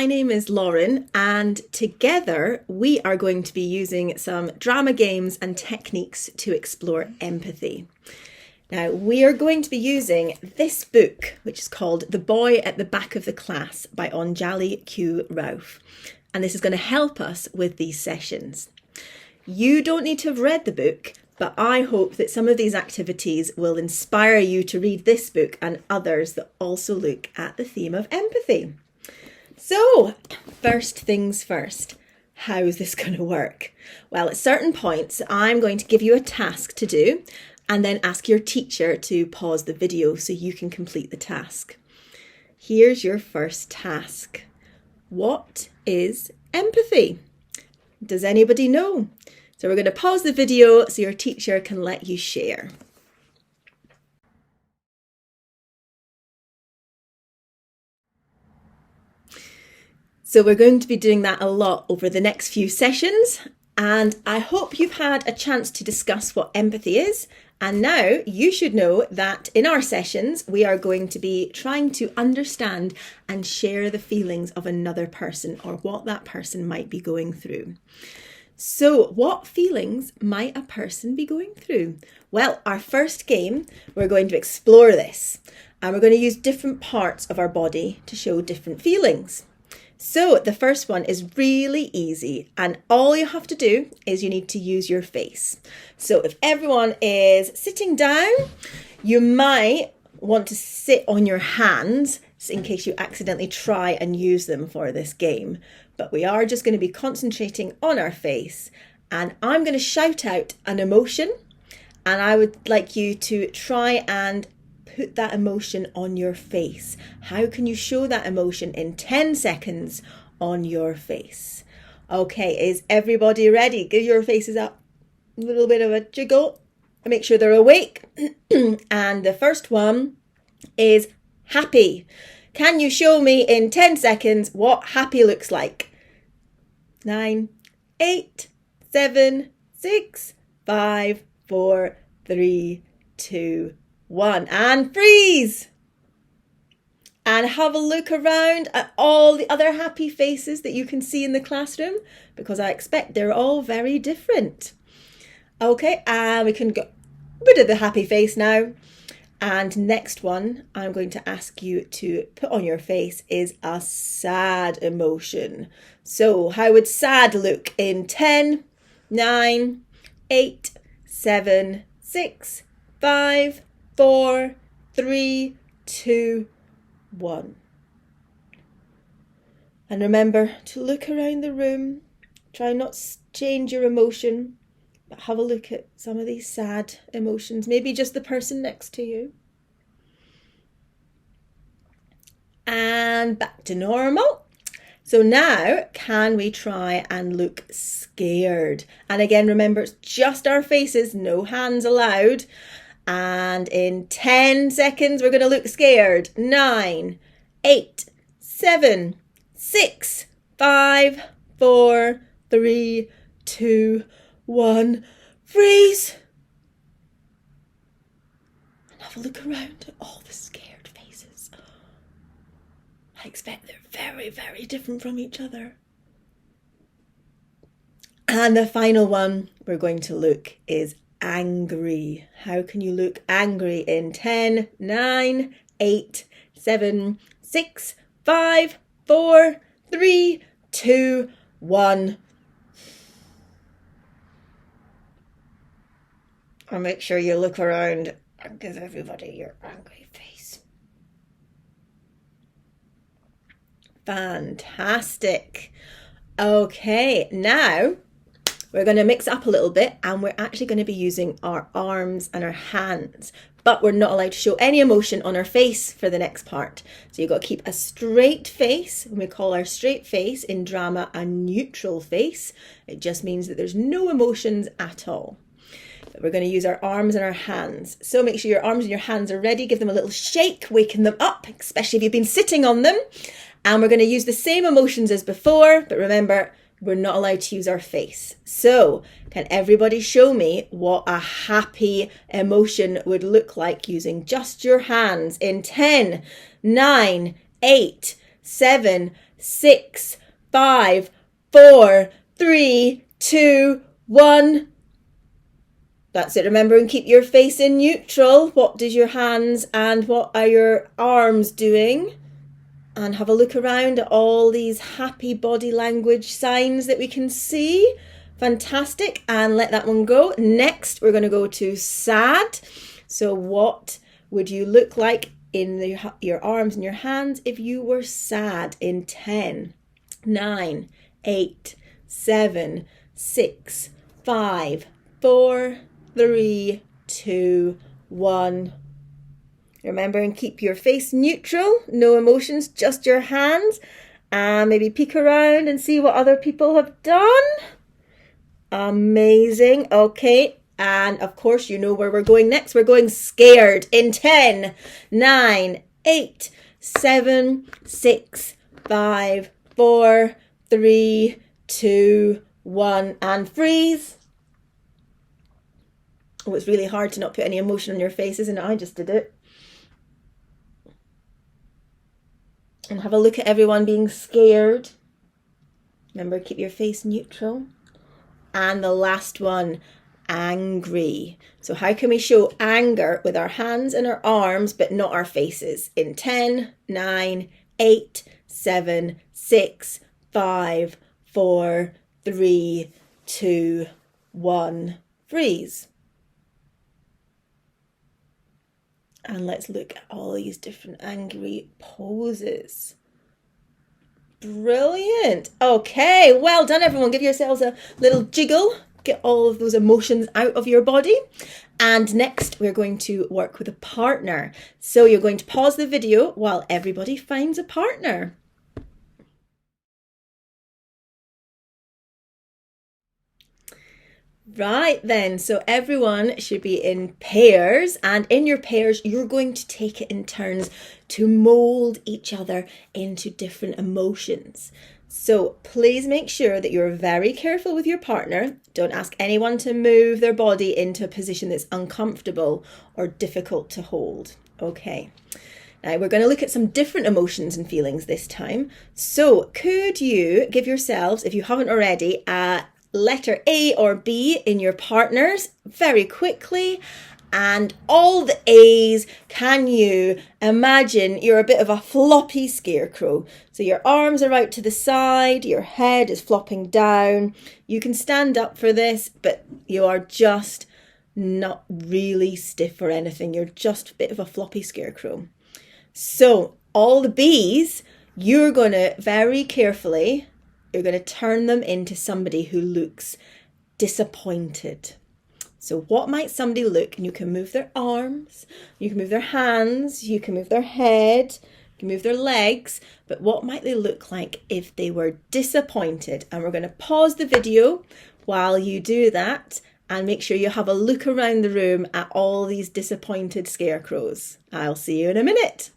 my name is Lauren, and together we are going to be using some drama games and techniques to explore empathy. Now, we are going to be using this book, which is called The Boy at the Back of the Class by Anjali Q. Ralph. And this is going to help us with these sessions. You don't need to have read the book, but I hope that some of these activities will inspire you to read this book and others that also look at the theme of empathy. So, first things first, how is this going to work? Well, at certain points, I'm going to give you a task to do and then ask your teacher to pause the video so you can complete the task. Here's your first task. What is empathy? Does anybody know? So we're going to pause the video so your teacher can let you share. So we're going to be doing that a lot over the next few sessions, and I hope you've had a chance to discuss what empathy is. And now you should know that in our sessions, we are going to be trying to understand and share the feelings of another person or what that person might be going through. So what feelings might a person be going through? Well, our first game, we're going to explore this, and we're going to use different parts of our body to show different feelings. So the first one is really easy, and all you have to do is you need to use your face. So if everyone is sitting down, you might want to sit on your hands in case you accidentally try and use them for this game. But we are just going to be concentrating on our face, and I'm going to shout out an emotion, and I would like you to try and put that emotion on your face. How can you show that emotion in 10 seconds on your face? Okay, is everybody ready? Give your faces up a little bit of a jiggle and make sure they're awake. And the first one is happy. Can you show me in 10 seconds what happy looks like? 9, 8, 7, 6, 5, 4, 3, 2, 1, and freeze. And have a look around at all the other happy faces that you can see in the classroom, because I expect they're all very different. Okay, and we can get rid of the happy face now. And next one I'm going to ask you to put on your face is a sad emotion. So how would sad look in 10, 9, 8, 7, 6, 5, 4, 3, 2, 1. And remember to look around the room. Try not to change your emotion, but have a look at some of these sad emotions. Maybe just the person next to you. And back to normal. So now, can we try and look scared? And again, remember, it's just our faces, no hands allowed. And in 10 seconds, we're going to look scared. 9, 8, 7, 6, 5, 4, 3, 2, 1. Freeze. And have a look around at all the scared faces. I expect they're very, very different from each other. And the final one we're going to look is angry. How can you look angry in 10, 9, 8, 7, 6, 5, 4, 3, 2, 1. And make sure you look around and give everybody your angry face. Fantastic. Okay, now we're going to mix up a little bit, and we're actually going to be using our arms and our hands, but we're not allowed to show any emotion on our face for the next part. So you've got to keep a straight face, and we call our straight face in drama a neutral face. It just means that there's no emotions at all. But we're going to use our arms and our hands. So make sure your arms and your hands are ready. Give them a little shake, waken them up, especially if you've been sitting on them. And we're going to use the same emotions as before, but remember, we're not allowed to use our face. So can everybody show me what a happy emotion would look like using just your hands in 10, 9, 8, 7, 6, 5, 4, 3, 2, 1. That's it. Remember, and keep your face in neutral. What does your hands and what are your arms doing? And have a look around at all these happy body language signs that we can see. Fantastic. And let that one go. Next, we're going to go to sad. So what would you look like in your arms and your hands if you were sad? In 10, 9, 8, 7, 6, 5, 4, 3, 2, 1. Remember, and keep your face neutral, no emotions, just your hands. And maybe peek around and see what other people have done. Amazing. Okay. And of course, you know where we're going next. We're going scared in 10, 9, 8, 7, 6, 5, 4, 3, 2, 1. And freeze. Oh, it's really hard to not put any emotion on your face, isn't it? I just did it. And have a look at everyone being scared. Remember, keep your face neutral. And the last one, angry. So how can we show anger with our hands and our arms, but not our faces? In 10, 9, 8, 7, 6, 5, 4, 3, 2, 1. Freeze. And let's look at all these different angry poses. Brilliant. Okay, well done everyone. Give yourselves a little jiggle. Get all of those emotions out of your body. And next we're going to work with a partner. So you're going to pause the video while everybody finds a partner. Right then, so everyone should be in pairs, and in your pairs you're going to take it in turns to mold each other into different emotions. So please make sure that you're very careful with your partner. Don't ask anyone to move their body into a position that's uncomfortable or difficult to hold. Okay. Now we're going to look at some different emotions and feelings this time. So could you give yourselves, if you haven't already, a letter A or B in your partners very quickly, and all the A's. Can you imagine you're a bit of a floppy scarecrow? So your arms are out to the side, your head is flopping down. You can stand up for this, but you are just not really stiff or anything. You're just a bit of a floppy scarecrow. So all the B's, you're going to very carefully, you're going to turn them into somebody who looks disappointed. So what might somebody look? And you can move their arms, you can move their hands, you can move their head, you can move their legs, but what might they look like if they were disappointed? And we're going to pause the video while you do that and make sure you have a look around the room at all these disappointed scarecrows. I'll see you in a minute.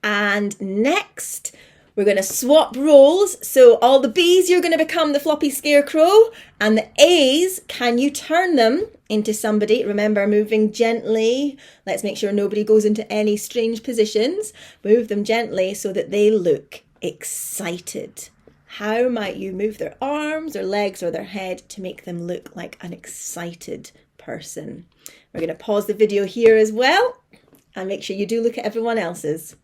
And next, we're going to swap roles. So all the B's, you're going to become the floppy scarecrow. And the A's, can you turn them into somebody? Remember, moving gently. Let's make sure nobody goes into any strange positions. Move them gently so that they look excited. How might you move their arms or legs or their head to make them look like an excited person? We're going to pause the video here as well. And make sure you do look at everyone else's.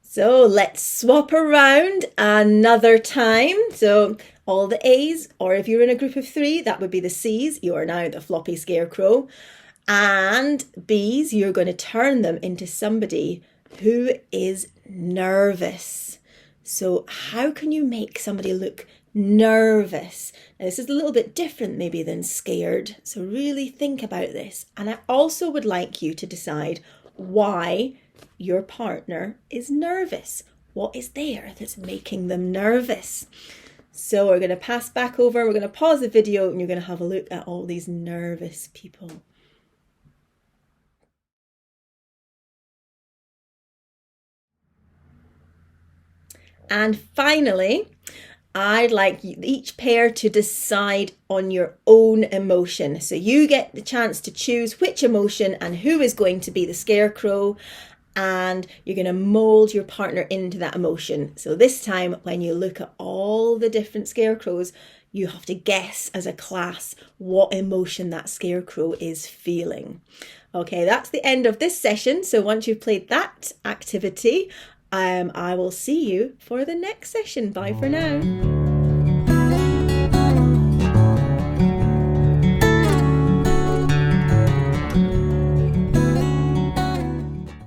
So let's swap around another time. So all the A's, or if you're in a group of 3, that would be the C's. You are now the floppy scarecrow. And B's, you're going to turn them into somebody who is nervous. So how can you make somebody look nervous? Now, this is a little bit different maybe than scared. So really think about this. And I also would like you to decide why your partner is nervous. What is there that's making them nervous? So we're going to pass back over, we're going to pause the video, and you're going to have a look at all these nervous people. And finally, I'd like each pair to decide on your own emotion. So you get the chance to choose which emotion and who is going to be the scarecrow, and you're going to mold your partner into that emotion. So this time, when you look at all the different scarecrows, you have to guess as a class what emotion that scarecrow is feeling. Okay, that's the end of this session. So once you've played that activity, I will see you for the next session. Bye for now.